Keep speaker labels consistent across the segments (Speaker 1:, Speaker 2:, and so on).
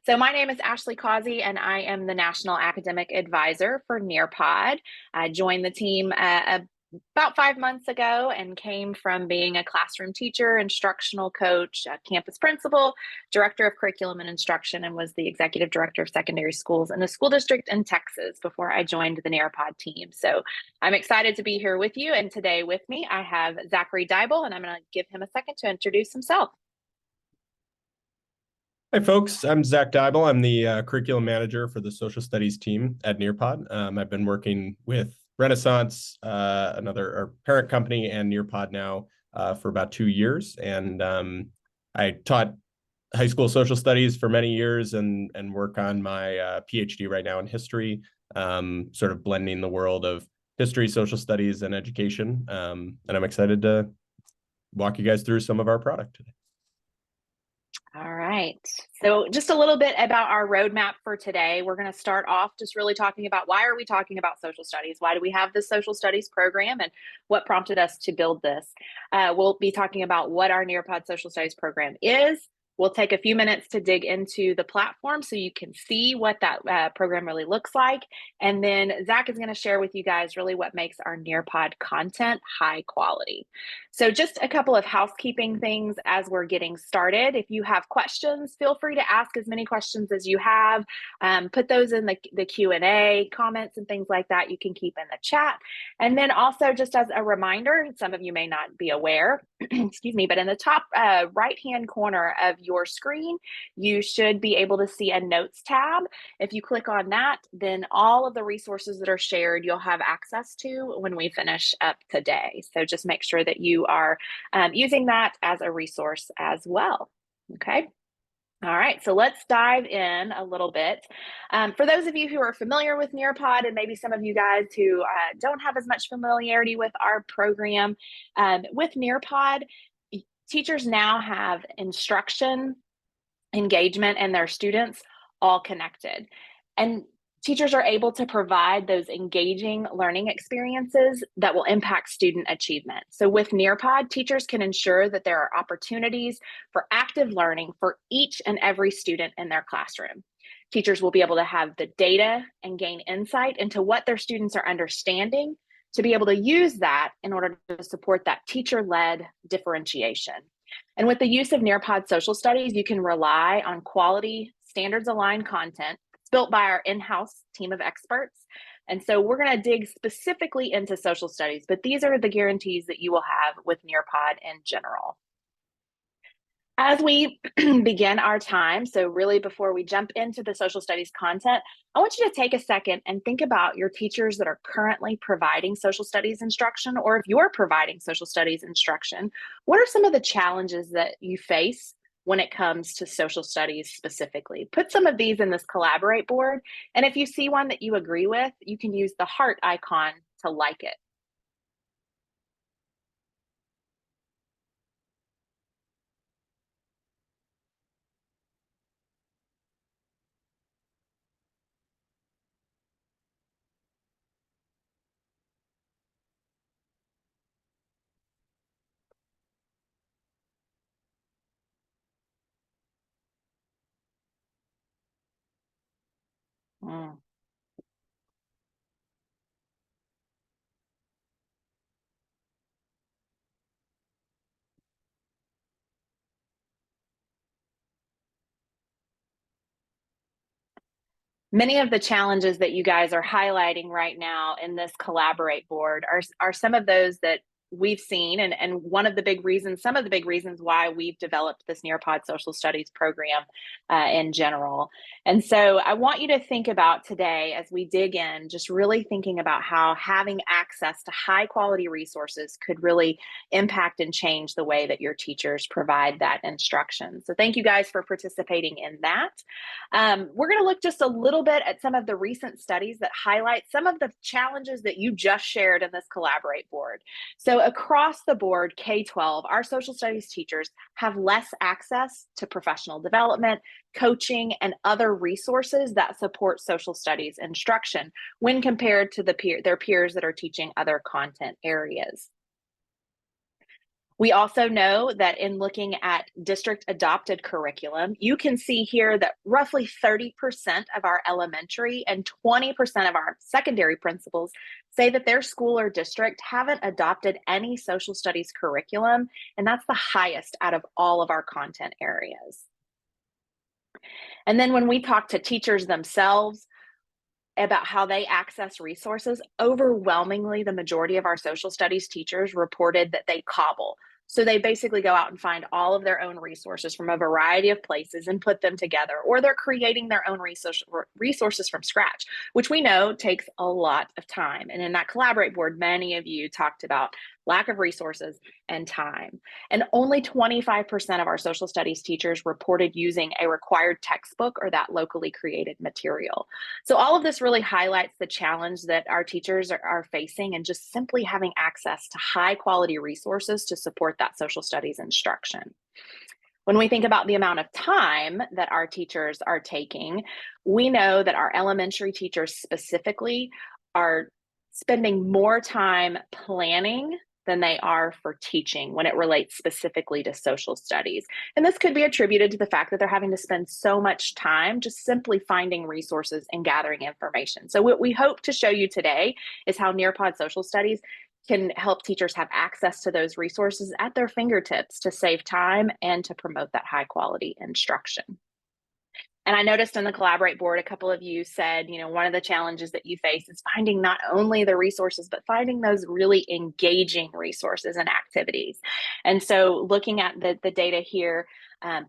Speaker 1: So my name is Ashley Causey, and I am the National Academic Advisor for Nearpod. I joined the team about 5 months ago and came from being a classroom teacher, instructional coach, campus principal, director of curriculum and instruction, and was the executive director of secondary schools in a school district in Texas before I joined the Nearpod team. So I'm excited to be here with you. And today with me, I have Zachary Dybel, and I'm going to give him a second to introduce himself.
Speaker 2: Hi, folks. I'm Zach Dybel. I'm the curriculum manager for the social studies team at Nearpod. I've been working with Renaissance, our parent company, and Nearpod now for about 2 years. And I taught high school social studies for many years and work on my PhD right now in history, sort of blending the world of history, social studies, and education. And I'm excited to walk you guys through some of our product today.
Speaker 1: All right. So just a little bit about our roadmap for today. We're going to start off just really talking about why are we talking about social studies? Why do we have this social studies program and what prompted us to build this? We'll be talking about what our Nearpod social studies program is. We'll take a few minutes to dig into the platform so you can see what that program really looks like. And then Zach is going to share with you guys really what makes our Nearpod content high quality. So just a couple of housekeeping things as we're getting started. If you have questions, feel free to ask as many questions as you have. Put those in the Q&A, comments and things like that you can keep in the chat. And then also just as a reminder, some of you may not be aware, excuse me, but in the top right-hand corner of your screen, you should be able to see a notes tab. If you click on that, then all of the resources that are shared, you'll have access to when we finish up today. So just make sure that you are using that as a resource as well. Okay. All right, so let's dive in a little bit. For those of you who are familiar with Nearpod, and maybe some of you guys who don't have as much familiarity with our program, with Nearpod, teachers now have instruction, engagement, and their students all connected. And teachers are able to provide those engaging learning experiences that will impact student achievement. So with Nearpod, teachers can ensure that there are opportunities for active learning for each and every student in their classroom. Teachers will be able to have the data and gain insight into what their students are understanding to be able to use that in order to support that teacher-led differentiation. And with the use of Nearpod social studies, you can rely on quality, standards-aligned content built by our in-house team of experts. And so we're going to dig specifically into social studies, but these are the guarantees that you will have with Nearpod in general. As we begin our time, so really before we jump into the social studies content, I want you to take a second and think about your teachers that are currently providing social studies instruction, or if you're providing social studies instruction, what are some of the challenges that you face when it comes to social studies specifically? Put some of these in this collaborate board, and if you see one that you agree with, you can use the heart icon to like it. Mm. Many of the challenges that you guys are highlighting right now in this collaborate board are some of those that we've seen, and one of the big reasons, some of the big reasons why we've developed this Nearpod social studies program in general. And so I want you to think about today as we dig in, just really thinking about how having access to high quality resources could really impact and change the way that your teachers provide that instruction. So thank you guys for participating in that. We're going to look just a little bit at some of the recent studies that highlight some of the challenges that you just shared in this collaborate board. So across the board, K-12, our social studies teachers have less access to professional development, coaching, and other resources that support social studies instruction when compared to their peers that are teaching other content areas. We also know that in looking at district adopted curriculum, you can see here that roughly 30% of our elementary and 20% of our secondary principals say that their school or district haven't adopted any social studies curriculum, and that's the highest out of all of our content areas. And then when we talk to teachers themselves about how they access resources, overwhelmingly, the majority of our social studies teachers reported that they cobble. So they basically go out and find all of their own resources from a variety of places and put them together, or they're creating their own resources from scratch, which we know takes a lot of time. And in that Collaborate board, many of you talked about lack of resources and time. And only 25% of our social studies teachers reported using a required textbook or that locally created material. So all of this really highlights the challenge that our teachers are facing and just simply having access to high quality resources to support that social studies instruction. When we think about the amount of time that our teachers are taking, we know that our elementary teachers specifically are spending more time planning than they are for teaching when it relates specifically to social studies. And this could be attributed to the fact that they're having to spend so much time just simply finding resources and gathering information. So what we hope to show you today is how Nearpod Social Studies can help teachers have access to those resources at their fingertips to save time and to promote that high quality instruction. And I noticed in the Collaborate board, a couple of you said, one of the challenges that you face is finding not only the resources, but finding those really engaging resources and activities. And so looking at the data here,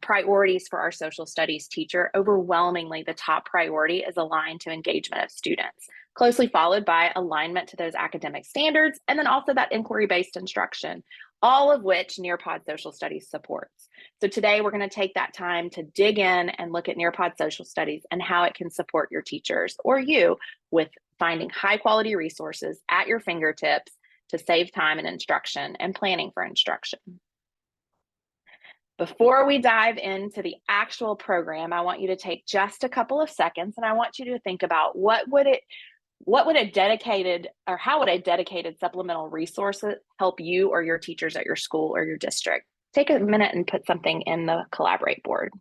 Speaker 1: priorities for our social studies teacher, overwhelmingly the top priority is aligned to engagement of students, closely followed by alignment to those academic standards, and then also that inquiry-based instruction, all of which Nearpod Social Studies supports. So today we're going to take that time to dig in and look at Nearpod Social Studies and how it can support your teachers or you with finding high quality resources at your fingertips to save time in instruction and planning for instruction. Before we dive into the actual program, I want you to take just a couple of seconds and I want you to think about how would a dedicated supplemental resource help you or your teachers at your school or your district? Take a minute and put something in the Collaborate board.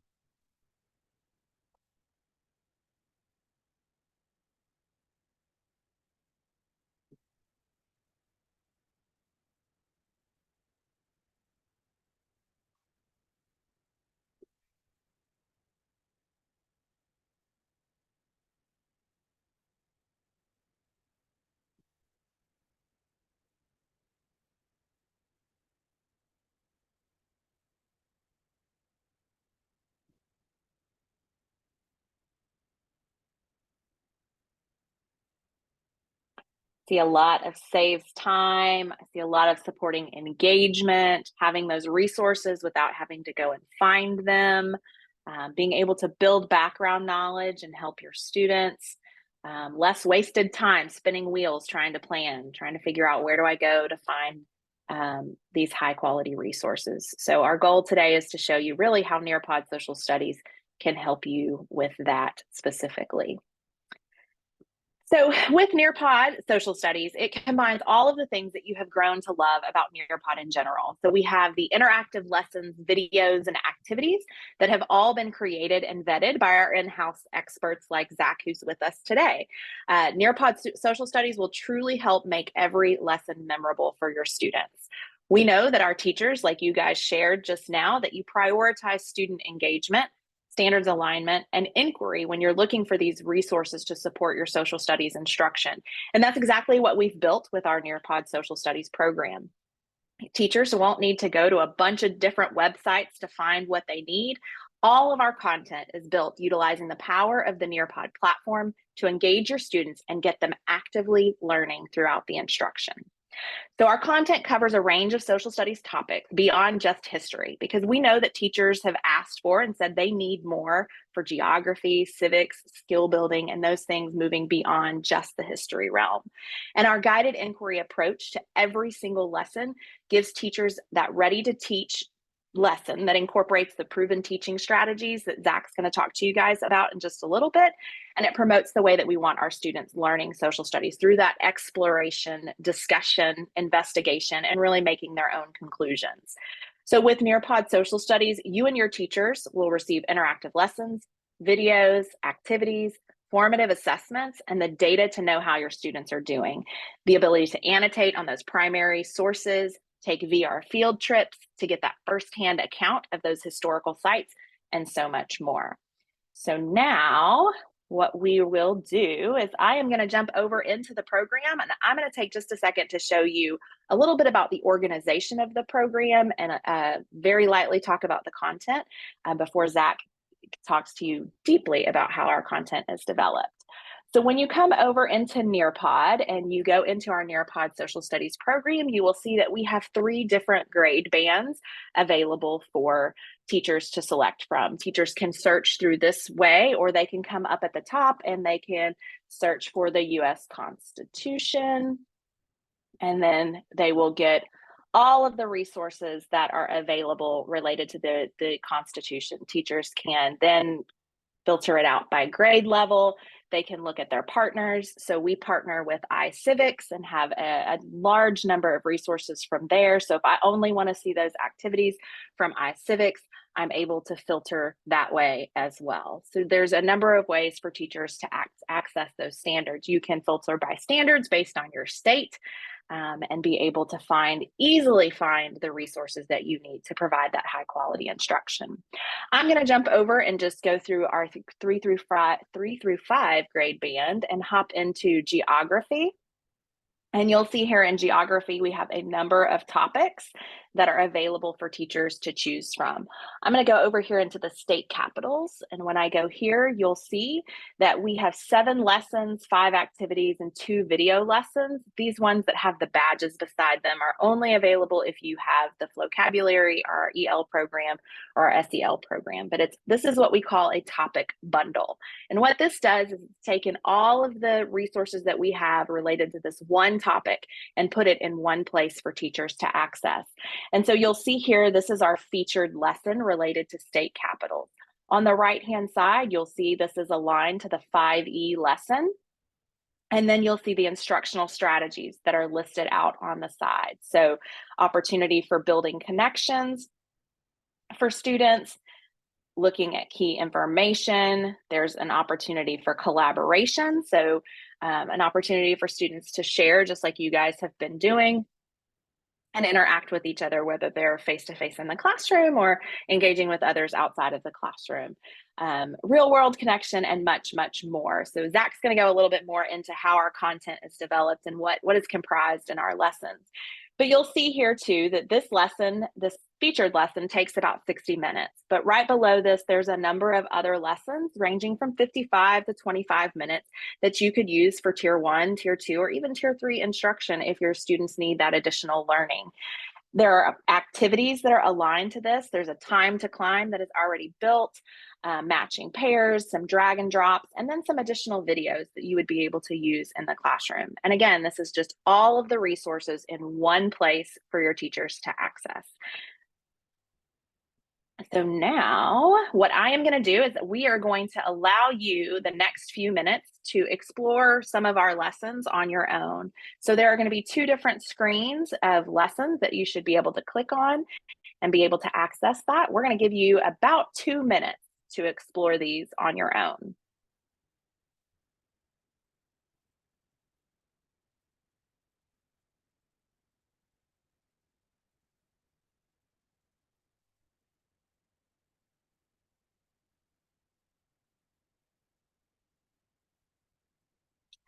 Speaker 1: See a lot of saves time. I see a lot of supporting engagement, having those resources without having to go and find them, being able to build background knowledge and help your students, less wasted time spinning wheels trying to plan, trying to figure out where do I go to find these high quality resources. So our goal today is to show you really how Nearpod Social Studies can help you with that specifically. So with Nearpod Social Studies, it combines all of the things that you have grown to love about Nearpod in general. So we have the interactive lessons, videos, and activities that have all been created and vetted by our in-house experts like Zach, who's with us today. Nearpod Social Studies will truly help make every lesson memorable for your students. We know that our teachers, like you guys shared just now, that you prioritize student engagement, standards alignment, and inquiry when you're looking for these resources to support your social studies instruction. And that's exactly what we've built with our Nearpod Social Studies program. Teachers won't need to go to a bunch of different websites to find what they need. All of our content is built utilizing the power of the Nearpod platform to engage your students and get them actively learning throughout the instruction. So our content covers a range of social studies topics beyond just history, because we know that teachers have asked for and said they need more for geography, civics, skill building, and those things moving beyond just the history realm. And our guided inquiry approach to every single lesson gives teachers that ready to teach lesson that incorporates the proven teaching strategies that Zach's going to talk to you guys about in just a little bit. And it promotes the way that we want our students learning social studies through that exploration, discussion, investigation, and really making their own conclusions. So with Nearpod Social Studies, you and your teachers will receive interactive lessons, videos, activities, formative assessments, and the data to know how your students are doing. The ability to annotate on those primary sources, take VR field trips to get that firsthand account of those historical sites, and so much more. So now what we will do is I am going to jump over into the program, and I'm going to take just a second to show you a little bit about the organization of the program and very lightly talk about the content before Zach talks to you deeply about how our content is developed. So when you come over into Nearpod and you go into our Nearpod Social Studies program, you will see that we have 3 different grade bands available for teachers to select from. Teachers can search through this way, or they can come up at the top and they can search for the US Constitution, and then they will get all of the resources that are available related to the Constitution. Teachers can then filter it out by grade level. They can look at their partners. So we partner with iCivics and have a large number of resources from there. So if I only want to see those activities from iCivics, I'm able to filter that way as well. So there's a number of ways for teachers to access those standards. You can filter by standards based on your state. And be able to easily find the resources that you need to provide that high quality instruction. I'm going to jump over and just go through our 3 through 5 grade band and hop into geography. And you'll see here in geography, we have a number of topics that are available for teachers to choose from. I'm going to go over here into the state capitals. And when I go here, you'll see that we have 7 lessons, 5 activities, and 2 video lessons. These ones that have the badges beside them are only available if you have the vocabulary, our EL program, or our SEL program. But this is what we call a topic bundle. And what this does is it's taken all of the resources that we have related to this one topic and put it in one place for teachers to access. And so you'll see here, this is our featured lesson related to state capitals. On the right-hand side, you'll see this is aligned to the 5E lesson. And then you'll see the instructional strategies that are listed out on the side. So opportunity for building connections for students, looking at key information. There's an opportunity for collaboration. So an opportunity for students to share, just like you guys have been doing, and interact with each other, whether they're face-to-face in the classroom or engaging with others outside of the classroom. Real world connection, and much, much more. So Zach's going to go a little bit more into how our content is developed and what is comprised in our lessons. But you'll see here too that this lesson, this featured lesson, takes about 60 minutes. But right below this, there's a number of other lessons ranging from 55 to 25 minutes that you could use for tier 1, tier 2, or even tier 3 instruction if your students need that additional learning. There are activities that are aligned to this. There's a time to climb that is already built, matching pairs, some drag and drops, and then some additional videos that you would be able to use in the classroom. And again, this is just all of the resources in one place for your teachers to access. So now what I am going to do is that we are going to allow you the next few minutes to explore some of our lessons on your own. So there are going to be 2 different screens of lessons that you should be able to click on and be able to access that. We're going to give you about 2 minutes to explore these on your own.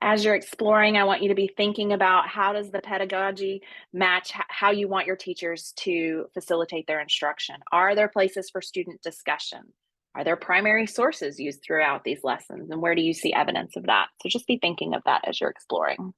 Speaker 1: As you're exploring, I want you to be thinking about how does the pedagogy match how you want your teachers to facilitate their instruction? Are there places for student discussion? Are there primary sources used throughout these lessons? And where do you see evidence of that? So just be thinking of that as you're exploring.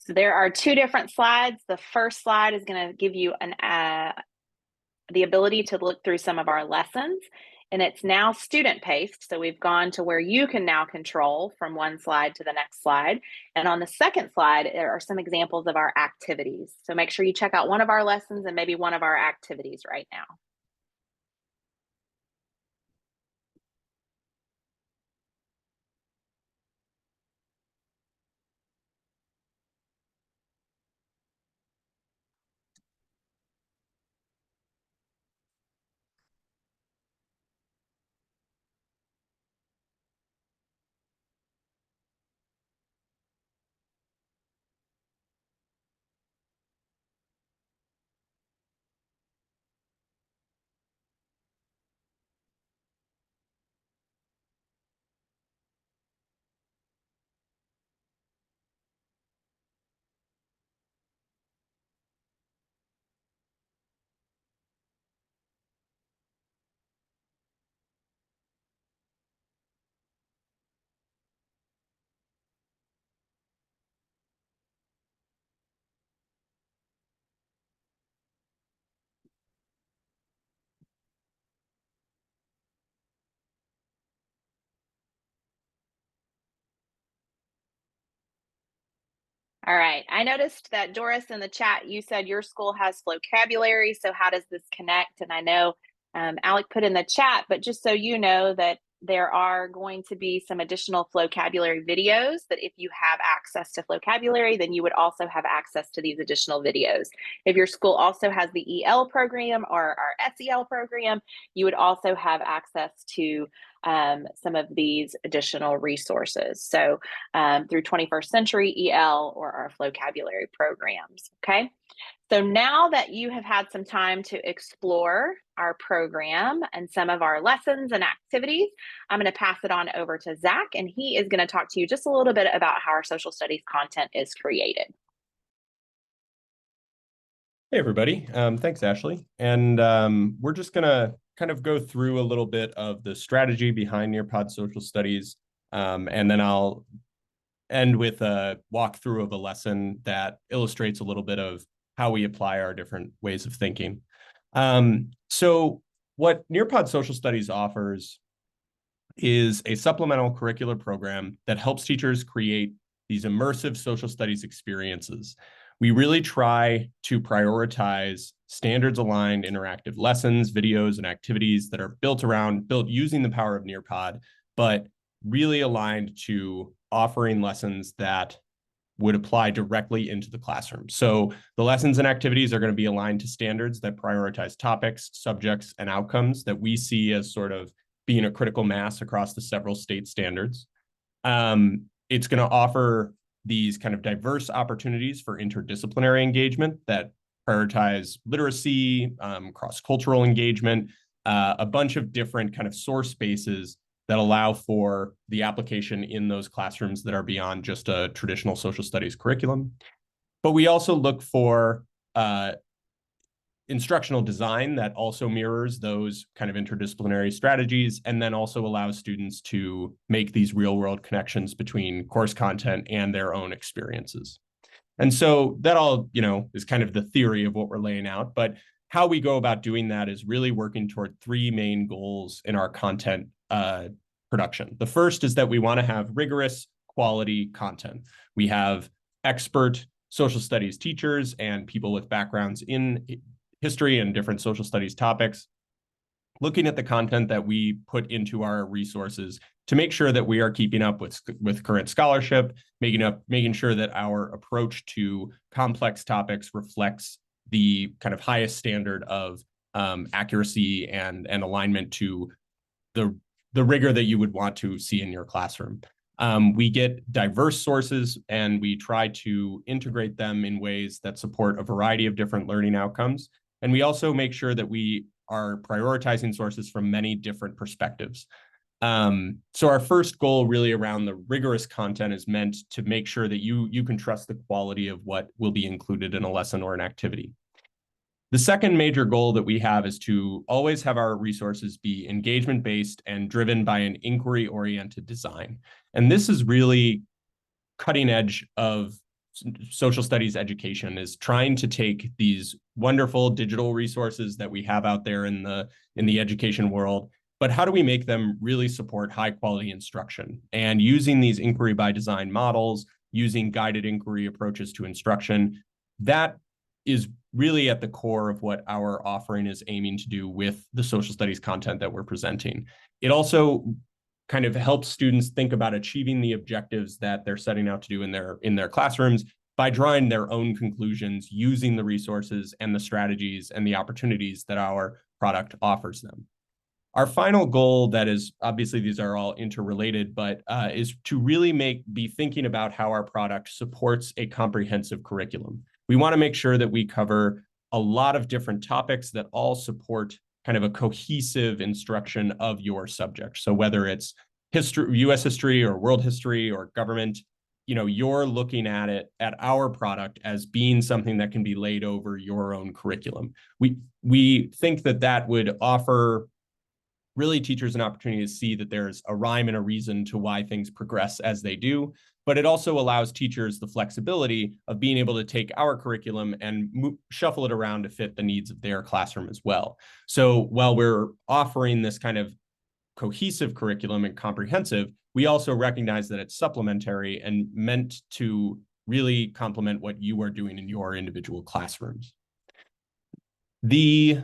Speaker 1: So there are two different slides. The first slide is going to give you the ability to look through some of our lessons, and it's now student paced. So we've gone to where you can now control from one slide to the next slide. And on the second slide, there are some examples of our activities. So make sure you check out one of our lessons and maybe one of our activities right now. All right. I noticed that Doris in the chat, you said your school has vocabulary. So how does this connect? And I know Alec put in the chat, but just so you know that there are going to be some additional vocabulary videos that if you have access to vocabulary, then you would also have access to these additional videos. If your school also has the EL program or our SEL program, you would also have access to some of these additional resources. So through 21st Century EL or our vocabulary programs, okay? So now that you have had some time to explore our program and some of our lessons and activities, I'm going to pass it on over to Zach, and he is going to talk to you just a little bit about how our social studies content is created.
Speaker 2: Hey, everybody. Thanks, Ashley. And we're just going to kind of go through a little bit of the strategy behind Nearpod Social Studies, and then I'll end with a walkthrough of a lesson that illustrates a little bit of how we apply our different ways of thinking. So what Nearpod Social Studies offers is a supplemental curricular program that helps teachers create these immersive social studies experiences. We really try to prioritize standards-aligned interactive lessons, videos, and activities that are built using the power of Nearpod, but really aligned to offering lessons that would apply directly into the classroom. So the lessons and activities are going to be aligned to standards that prioritize topics, subjects, and outcomes that we see as sort of being a critical mass across the several state standards. It's going to offer these kind of diverse opportunities for interdisciplinary engagement that prioritize literacy, cross-cultural engagement, a bunch of different kind of source spaces that allow for the application in those classrooms that are beyond just a traditional social studies curriculum. But we also look for instructional design that also mirrors those kind of interdisciplinary strategies, and then also allows students to make these real-world connections between course content and their own experiences. And so that all, is kind of the theory of what we're laying out. But how we go about doing that is really working toward three main goals in our content production. The first is that we want to have rigorous quality content. We have expert social studies teachers and people with backgrounds in history and different social studies topics looking at the content that we put into our resources to make sure that we are keeping up with current scholarship, making sure that our approach to complex topics reflects the kind of highest standard of accuracy and alignment to the rigor that you would want to see in your classroom. We get diverse sources and we try to integrate them in ways that support a variety of different learning outcomes. And we also make sure that we are prioritizing sources from many different perspectives. So our first goal really around the rigorous content is meant to make sure that you can trust the quality of what will be included in a lesson or an activity. The second major goal that we have is to always have our resources be engagement-based and driven by an inquiry-oriented design. And this is really cutting edge of social studies education is trying to take these wonderful digital resources that we have out there in the education world, but how do we make them really support high quality instruction? And using these inquiry by design models, using guided inquiry approaches to instruction, that is really at the core of what our offering is aiming to do with the social studies content that we're presenting. It also kind of helps students think about achieving the objectives that they're setting out to do in their classrooms by drawing their own conclusions, using the resources and the strategies and the opportunities that our product offers them. Our final goal, that is, obviously these are all interrelated, but is to really be thinking about how our product supports a comprehensive curriculum. We want to make sure that we cover a lot of different topics that all support kind of a cohesive instruction of your subject. So whether it's history, US history or world history or government, you're looking at our product as being something that can be laid over your own curriculum. We think that would offer really teachers an opportunity to see that there's a rhyme and a reason to why things progress as they do, but it also allows teachers the flexibility of being able to take our curriculum and shuffle it around to fit the needs of their classroom as well. So while we're offering this kind of cohesive curriculum and comprehensive, we also recognize that it's supplementary and meant to really complement what you are doing in your individual classrooms. The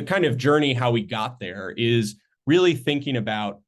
Speaker 2: kind of journey, how we got there, is really thinking about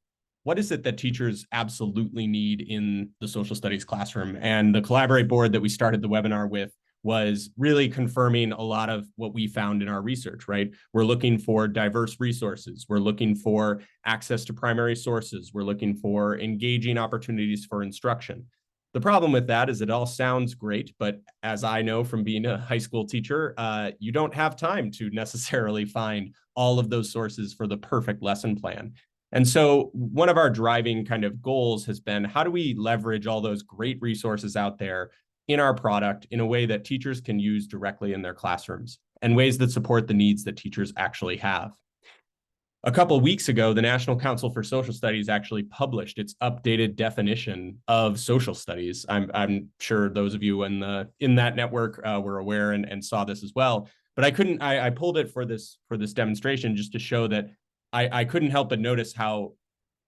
Speaker 2: what is it that teachers absolutely need in the social studies classroom. And the Collaborate board that we started the webinar with was really confirming a lot of what we found in our research, right? We're looking for diverse resources. We're looking for access to primary sources. We're looking for engaging opportunities for instruction. The problem with that is it all sounds great, but as I know from being a high school teacher, you don't have time to necessarily find all of those sources for the perfect lesson plan. And so one of our driving kind of goals has been, how do we leverage all those great resources out there in our product in a way that teachers can use directly in their classrooms and ways that support the needs that teachers actually have? A couple of weeks ago, the National Council for Social Studies actually published its updated definition of social studies. I'm sure those of you in that network were aware and saw this as well. But I pulled it for this demonstration just to show that I couldn't help but notice how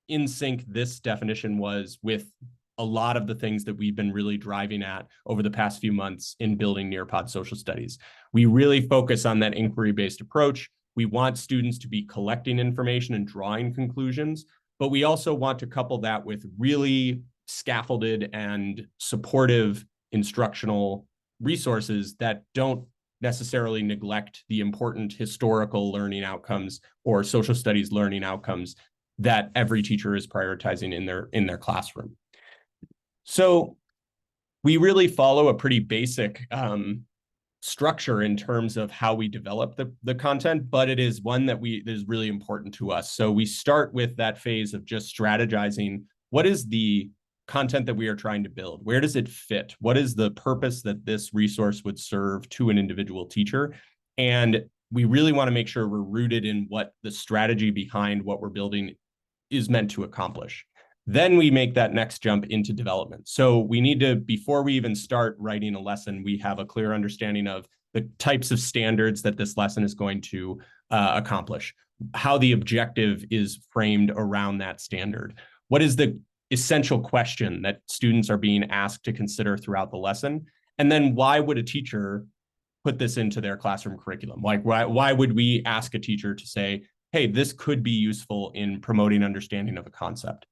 Speaker 2: in sync this definition was with a lot of the things that we've been really driving at over the past few months in building Nearpod social studies. We really focus on that inquiry-based approach. We want students to be collecting information and drawing conclusions, but we also want to couple that with really scaffolded and supportive instructional resources that don't necessarily neglect the important historical learning outcomes or social studies learning outcomes that every teacher is prioritizing in their classroom. So we really follow a pretty basic structure in terms of how we develop the content, but it is one that is really important to us. So we start with that phase of just strategizing what is the content that we are trying to build? Where does it fit? What is the purpose that this resource would serve to an individual teacher? And we really want to make sure we're rooted in what the strategy behind what we're building is meant to accomplish. Then we make that next jump into development. So we need to, before we even start writing a lesson, we have a clear understanding of the types of standards that this lesson is going to accomplish, how the objective is framed around that standard. What is the essential question that students are being asked to consider throughout the lesson? And then why would a teacher put this into their classroom curriculum? Like, why would we ask a teacher to say, hey, this could be useful in promoting understanding of a concept?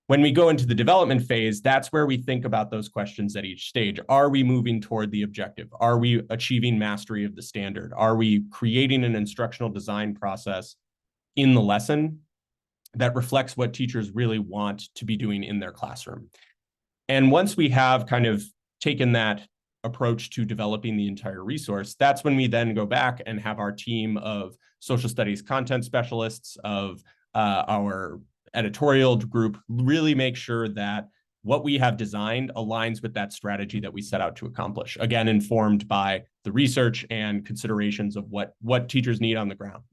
Speaker 2: When we go into the development phase, that's where we think about those questions at each stage. Are we moving toward the objective? Are we achieving mastery of the standard? Are we creating an instructional design process in the lesson that reflects what teachers really want to be doing in their classroom? And once we have kind of taken that approach to developing the entire resource, that's when we then go back and have our team of social studies content specialists, of our editorial group, really make sure that what we have designed aligns with that strategy that we set out to accomplish. Again, informed by the research and considerations of what teachers need on the ground.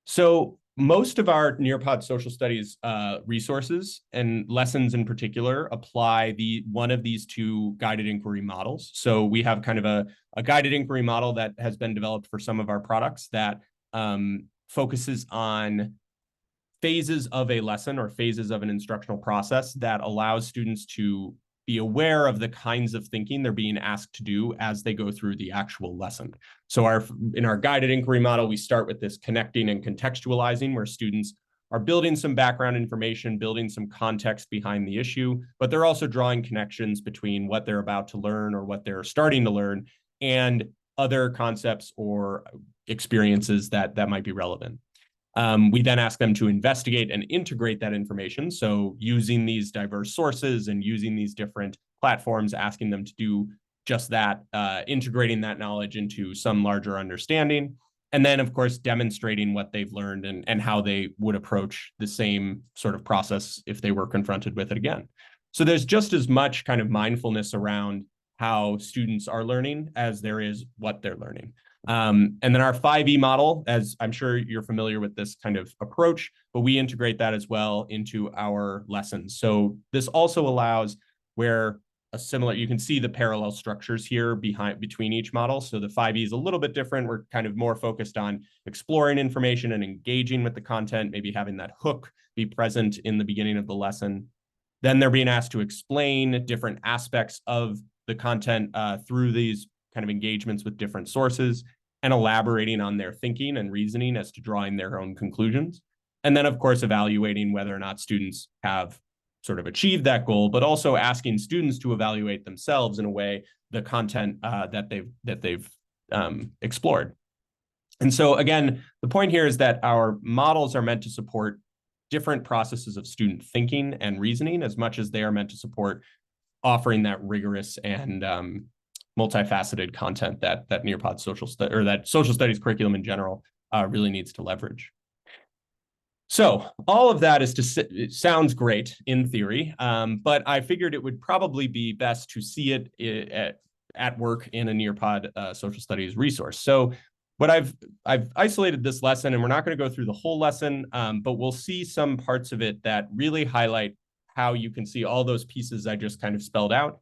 Speaker 2: So most of our Nearpod social studies resources and lessons in particular apply one of these two guided inquiry models. So we have kind of a guided inquiry model that has been developed for some of our products that focuses on phases of a lesson or phases of an instructional process that allows students to be aware of the kinds of thinking they're being asked to do as they go through the actual lesson. So in our guided inquiry model, we start with this connecting and contextualizing, where students are building some background information, building some context behind the issue, but they're also drawing connections between what they're about to learn or what they're starting to learn and other concepts or experiences that might be relevant. We then ask them to investigate and integrate that information. So using these diverse sources and using these different platforms, asking them to do just that, integrating that knowledge into some larger understanding. And then, of course, demonstrating what they've learned and how they would approach the same sort of process if they were confronted with it again. So there's just as much kind of mindfulness around how students are learning as there is what they're learning. And then our 5E model, as I'm sure you're familiar with this kind of approach, but we integrate that as well into our lessons. So this also allows where you can see the parallel structures here between each model. So the 5E is a little bit different. We're kind of more focused on exploring information and engaging with the content, maybe having that hook be present in the beginning of the lesson. Then they're being asked to explain different aspects of the content through these kind of engagements with different sources and elaborating on their thinking and reasoning as to drawing their own conclusions. And then, of course, evaluating whether or not students have sort of achieved that goal, but also asking students to evaluate themselves in a way the content that they've explored. And so, again, the point here is that our models are meant to support different processes of student thinking and reasoning as much as they are meant to support offering that rigorous and multifaceted content that Nearpod that social studies curriculum in general really needs to leverage. So all of that it sounds great in theory, but I figured it would probably be best to see it at work in a Nearpod social studies resource. So what I've isolated this lesson, and we're not going to go through the whole lesson, but we'll see some parts of it that really highlight how you can see all those pieces I just kind of spelled out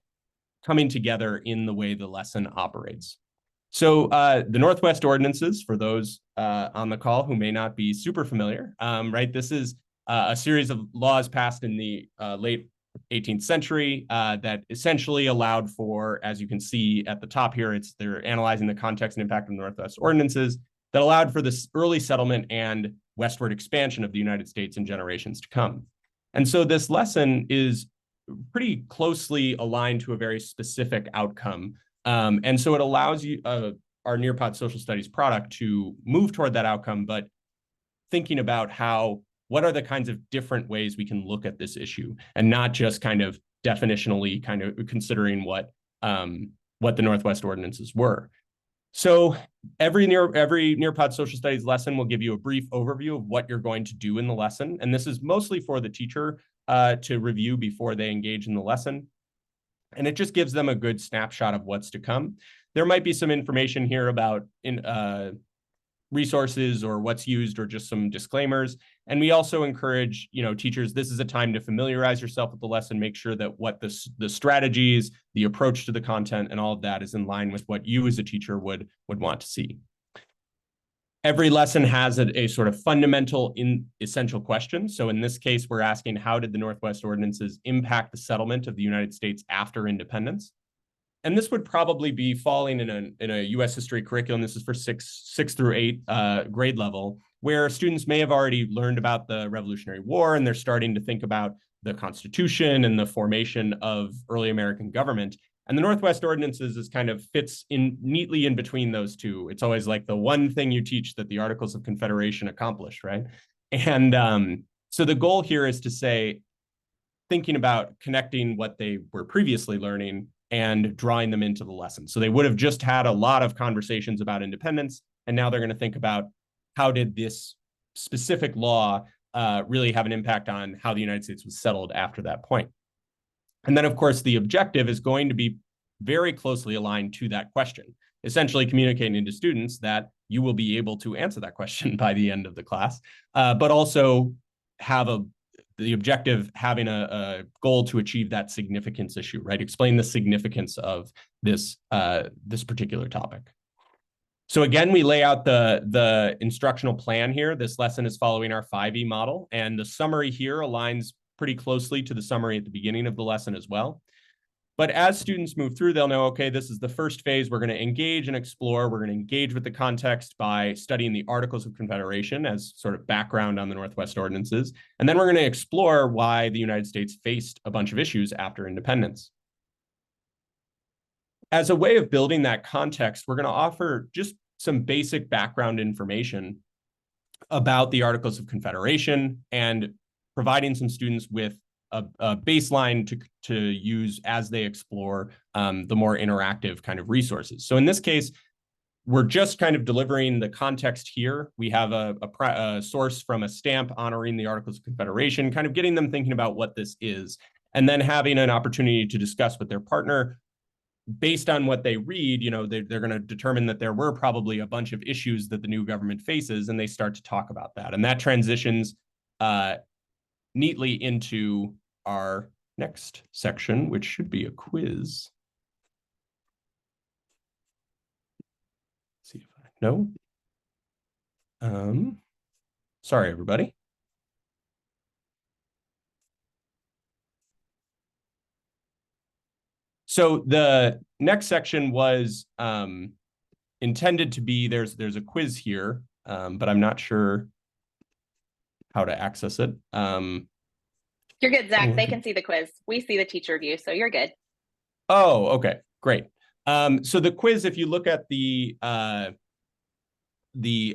Speaker 2: coming together in the way the lesson operates. So the Northwest Ordinances, for those on the call who may not be super familiar, right? This is a series of laws passed in the late 18th century that essentially allowed for, as you can see at the top here, they're analyzing the context and impact of the Northwest Ordinances that allowed for this early settlement and westward expansion of the United States in generations to come. And so this lesson is pretty closely aligned to a very specific outcome. And so it allows you, our Nearpod social studies product, to move toward that outcome, but thinking about what are the kinds of different ways we can look at this issue and not just kind of definitionally kind of considering what the Northwest Ordinances were. So every Nearpod social studies lesson will give you a brief overview of what you're going to do in the lesson. And this is mostly for the teacher to review before they engage in the lesson. And it just gives them a good snapshot of what's to come. There might be some information here about resources or what's used or just some disclaimers. And we also encourage, teachers, this is a time to familiarize yourself with the lesson, make sure that what the strategies, the approach to the content and all of that is in line with what you as a teacher would want to see. Every lesson has a sort of fundamental essential question. So in this case, we're asking, how did the Northwest Ordinances impact the settlement of the United States after independence? And this would probably be falling in a U.S. history curriculum. This is for six through 8 grade level, where students may have already learned about the Revolutionary War, and they're starting to think about the Constitution and the formation of early American government. And the Northwest Ordinances fits in neatly in between those two. It's always like the one thing you teach that the Articles of Confederation accomplished, right? And so the goal here is to say, thinking about connecting what they were previously learning and drawing them into the lesson. So they would have just had a lot of conversations about independence, and now they're going to think about, how did this specific law really have an impact on how the United States was settled after that point? And then, of course, the objective is going to be very closely aligned to that question, essentially communicating to students that you will be able to answer that question by the end of the class, but also have the objective having a goal to achieve that significance issue, right? Explain the significance of this particular topic. So again, we lay out the instructional plan here. This lesson is following our 5E model, and the summary here aligns pretty closely to the summary at the beginning of the lesson as well. But as students move through, they'll know, okay, this is the first phase. We're going to engage and explore. We're going to engage with the context by studying the Articles of Confederation as sort of background on the Northwest Ordinances. And then we're going to explore why the United States faced a bunch of issues after independence. As a way of building that context, we're going to offer just some basic background information about the Articles of Confederation and providing some students with a baseline to use as they explore the more interactive kind of resources. So in this case, we're just kind of delivering the context here. We have a source from a stamp honoring the Articles of Confederation, kind of getting them thinking about what this is, and then having an opportunity to discuss with their partner. Based on what they read, they're going to determine that there were probably a bunch of issues that the new government faces, and they start to talk about that. And that transitions neatly into our next section, which should be a quiz. Let's see if I know. Sorry, everybody. So the next section was intended to be, there's a quiz here, but I'm not sure how to access it.
Speaker 1: You're good, Zach. They can see the quiz. We see the teacher view, so you're good.
Speaker 2: Oh, okay, great. So the quiz, if you look at the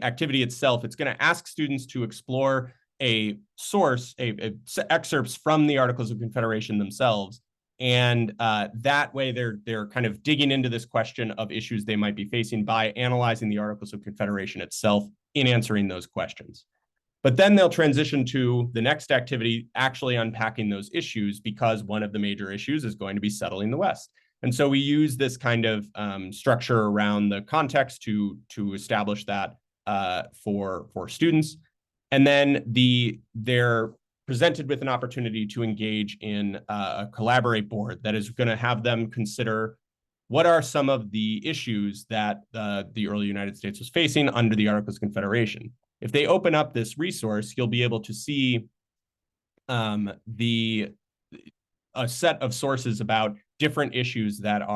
Speaker 2: activity itself, it's going to ask students to explore a source, excerpts from the Articles of Confederation themselves. And that way they're kind of digging into this question of issues they might be facing by analyzing the Articles of Confederation itself in answering those questions. But then they'll transition to the next activity, actually unpacking those issues, because one of the major issues is going to be settling the West. And so we use this kind of structure around the context to establish that for students. And then they're presented with an opportunity to engage in a collaborate board that is going to have them consider what are some of the issues that the early United States was facing under the Articles of Confederation. If they open up this resource, you'll be able to see a set of sources about different issues that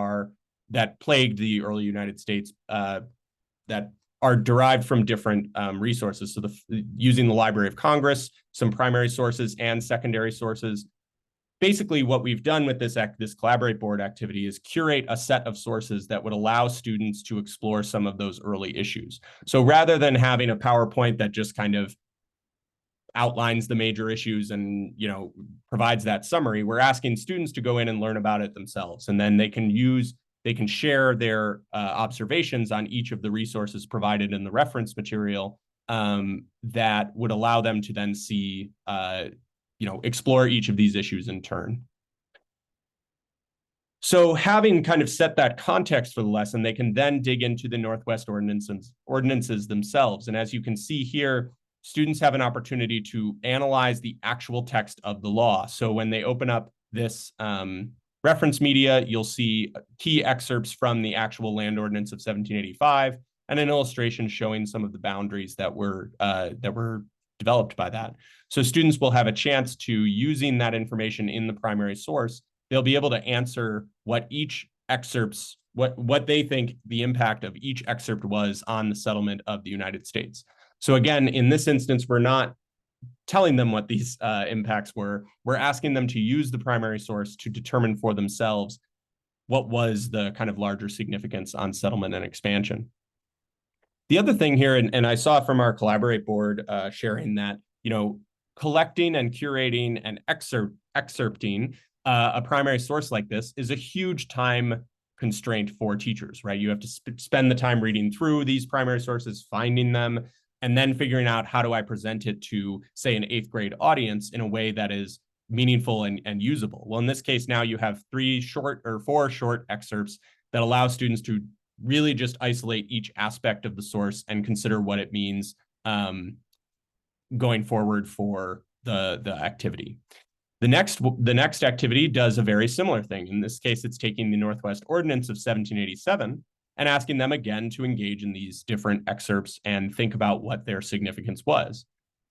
Speaker 2: plagued the early United States that are derived from different resources. So using the Library of Congress, some primary sources and secondary sources. Basically, what we've done with this Collaborate Board activity is curate a set of sources that would allow students to explore some of those early issues. So rather than having a PowerPoint that just kind of outlines the major issues and provides that summary, we're asking students to go in and learn about it themselves, and then they can share their observations on each of the resources provided in the reference material that would allow them to then see, explore each of these issues in turn. So having kind of set that context for the lesson, they can then dig into the Northwest ordinances themselves. And as you can see here, students have an opportunity to analyze the actual text of the law. So when they open up this reference media, you'll see key excerpts from the actual land ordinance of 1785 and an illustration showing some of the boundaries that were developed by that. So students will have a chance to, using that information in the primary source, they'll be able to answer what they think the impact of each excerpt was on the settlement of the United States. So again, in this instance, we're not telling them what these impacts were. We're asking them to use the primary source to determine for themselves what was the kind of larger significance on settlement and expansion. The other thing here, and I saw from our Collaborate board sharing that, collecting and curating and excerpting a primary source like this is a huge time constraint for teachers, right? You have to spend the time reading through these primary sources, finding them, and then figuring out how do I present it to, say, an 8th grade audience in a way that is meaningful and usable. Well, in this case, now you have 4 short excerpts that allow students to really just isolate each aspect of the source and consider what it means going forward for the activity. The next activity does a very similar thing. In this case, it's taking the Northwest Ordinance of 1787 and asking them again to engage in these different excerpts and think about what their significance was.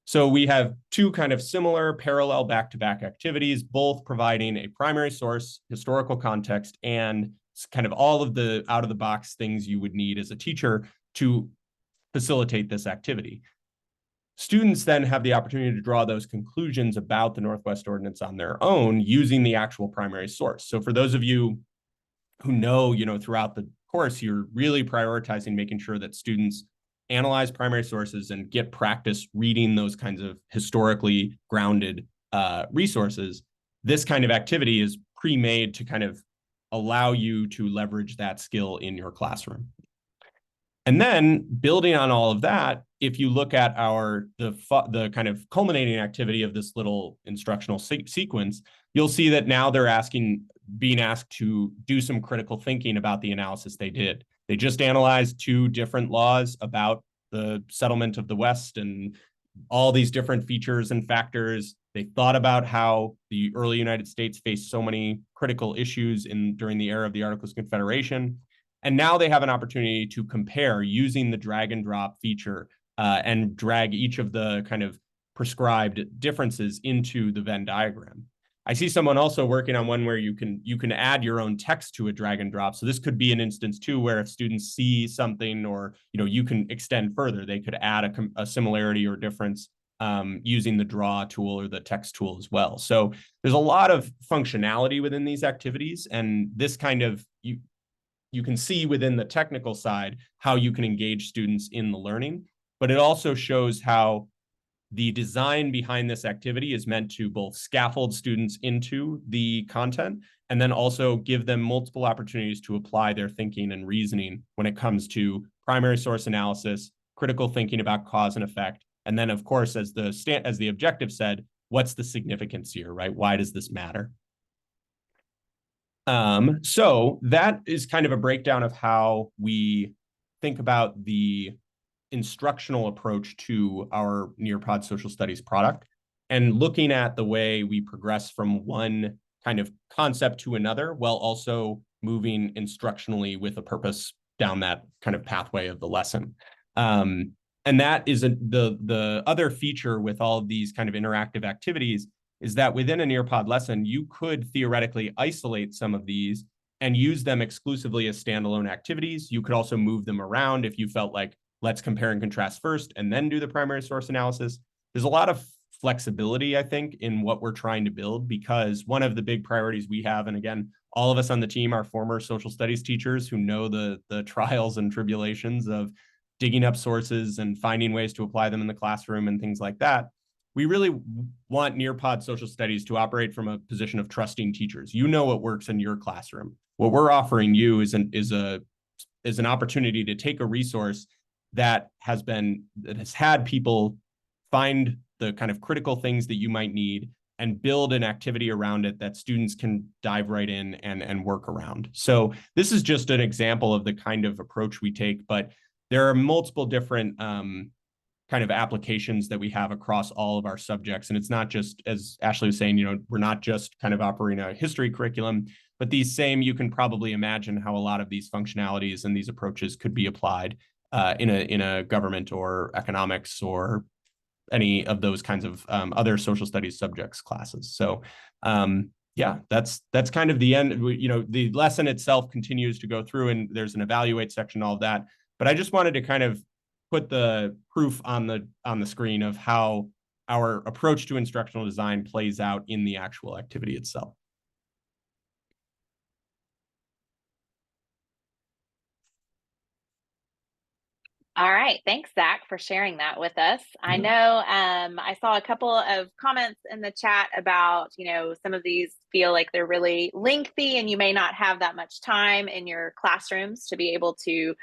Speaker 2: So we have two kind of similar parallel back-to-back activities, both providing a primary source, historical context, and kind of all of the out-of-the-box things you would need as a teacher to facilitate this activity. Students then have the opportunity to draw those conclusions about the Northwest Ordinance on their own using the actual primary source. So for those of you who know, throughout the course, you're really prioritizing making sure that students analyze primary sources and get practice reading those kinds of historically grounded resources. This kind of activity is pre-made to kind of allow you to leverage that skill in your classroom. And then building on all of that, if you look at the kind of culminating activity of this little instructional sequence, you'll see that now they're being asked to do some critical thinking about the analysis they did. They just analyzed two different laws about the settlement of the West and all these different features and factors. They thought about how the early United States faced so many critical issues during the era of the Articles of Confederation. And now they have an opportunity to compare using the drag and drop feature and drag each of the kind of prescribed differences into the Venn diagram. I see someone also working on one where you can add your own text to a drag and drop. So this could be an instance too, where if students see something or, you can extend further, they could add a similarity or difference using the draw tool or the text tool as well. So there's a lot of functionality within these activities, and this kind of, you can see within the technical side how you can engage students in the learning, but it also shows how the design behind this activity is meant to both scaffold students into the content and then also give them multiple opportunities to apply their thinking and reasoning when it comes to primary source analysis, critical thinking about cause and effect, and then, of course, as the objective said, what's the significance here, right? Why does this matter? So that is kind of a breakdown of how we think about the instructional approach to our Nearpod social studies product and looking at the way we progress from one kind of concept to another while also moving instructionally with a purpose down that kind of pathway of the lesson. And that is the other feature with all of these kind of interactive activities is that within a Nearpod lesson, you could theoretically isolate some of these and use them exclusively as standalone activities. You could also move them around if you felt like, let's compare and contrast first and then do the primary source analysis. There's a lot of flexibility, I think, in what we're trying to build, because one of the big priorities we have, and again, all of us on the team are former social studies teachers who know the trials and tribulations of digging up sources and finding ways to apply them in the classroom and things like that. We really want Nearpod social studies to operate from a position of trusting teachers. You know what works in your classroom. What we're offering you is an opportunity to take a resource that has had people find the kind of critical things that you might need and build an activity around it that students can dive right in and work around. So this is just an example of the kind of approach we take, but there are multiple different kind of applications that we have across all of our subjects. And it's not just, as Ashley was saying, we're not just kind of operating a history curriculum, but you can probably imagine how a lot of these functionalities and these approaches could be applied in a government or economics or any of those kinds of other social studies subjects classes. So yeah, that's kind of the end. The lesson itself continues to go through and there's an evaluate section, all of that. But I just wanted to kind of put the proof on the screen of how our approach to instructional design plays out in the actual activity itself.
Speaker 1: All right. Thanks, Zach, for sharing that with us. I know I saw a couple of comments in the chat about, some of these feel like they're really lengthy and you may not have that much time in your classrooms to be able to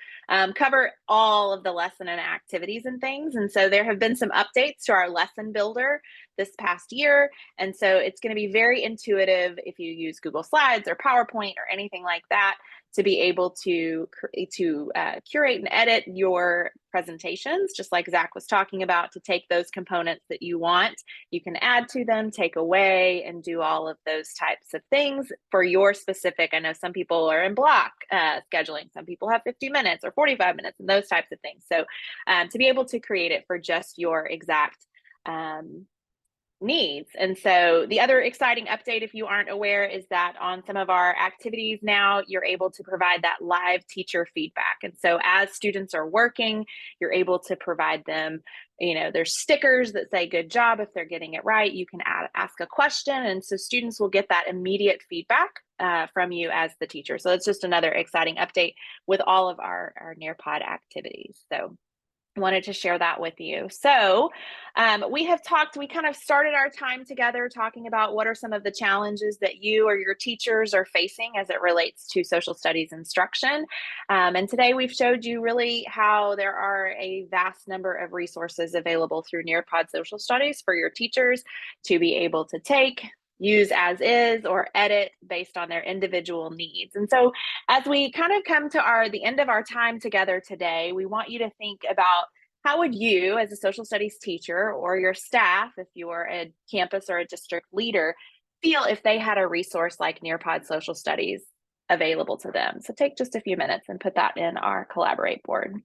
Speaker 1: cover all of the lesson and activities and things. And so there have been some updates to our lesson builder this past year. And so it's going to be very intuitive if you use Google Slides or PowerPoint or anything like that to be able to curate and edit your presentations, just like Zach was talking about, to take those components that you want. You can add to them, take away, and do all of those types of things for your specific. I know some people are in block scheduling. Some people have 50 minutes or 45 minutes and those types of things. So to be able to create it for just your exact needs. And so the other exciting update, if you aren't aware, is that on some of our activities now, you're able to provide that live teacher feedback. And so as students are working, you're able to provide them, there's stickers that say good job if they're getting it right. You can ask a question. And so students will get that immediate feedback from you as the teacher. So it's just another exciting update with all of our Nearpod activities. So wanted to share that with you. So we kind of started our time together talking about what are some of the challenges that you or your teachers are facing as it relates to social studies instruction. And today we've showed you really how there are a vast number of resources available through Nearpod Social Studies for your teachers to be able to take, use as is, or edit based on their individual needs. And so as we kind of come to the end of our time together today, we want you to think about how would you, as a social studies teacher, or your staff, if you're a campus or a district leader, feel if they had a resource like Nearpod Social Studies available to them. So take just a few minutes and put that in our Collaborate board.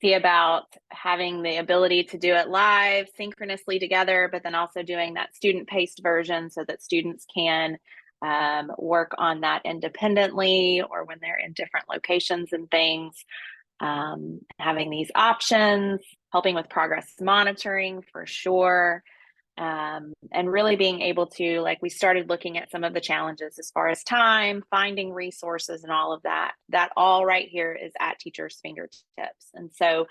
Speaker 1: See about having the ability to do it live, synchronously together, but then also doing that student-paced version so that students can work on that independently or when they're in different locations and things. Having these options, helping with progress monitoring for sure. And really being able to, like, we started looking at some of the challenges as far as time, finding resources, and all of that. That all right here is at teachers' fingertips. And so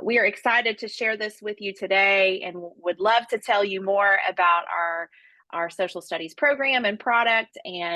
Speaker 1: we are excited to share this with you today and would love to tell you more about our social studies program and product. And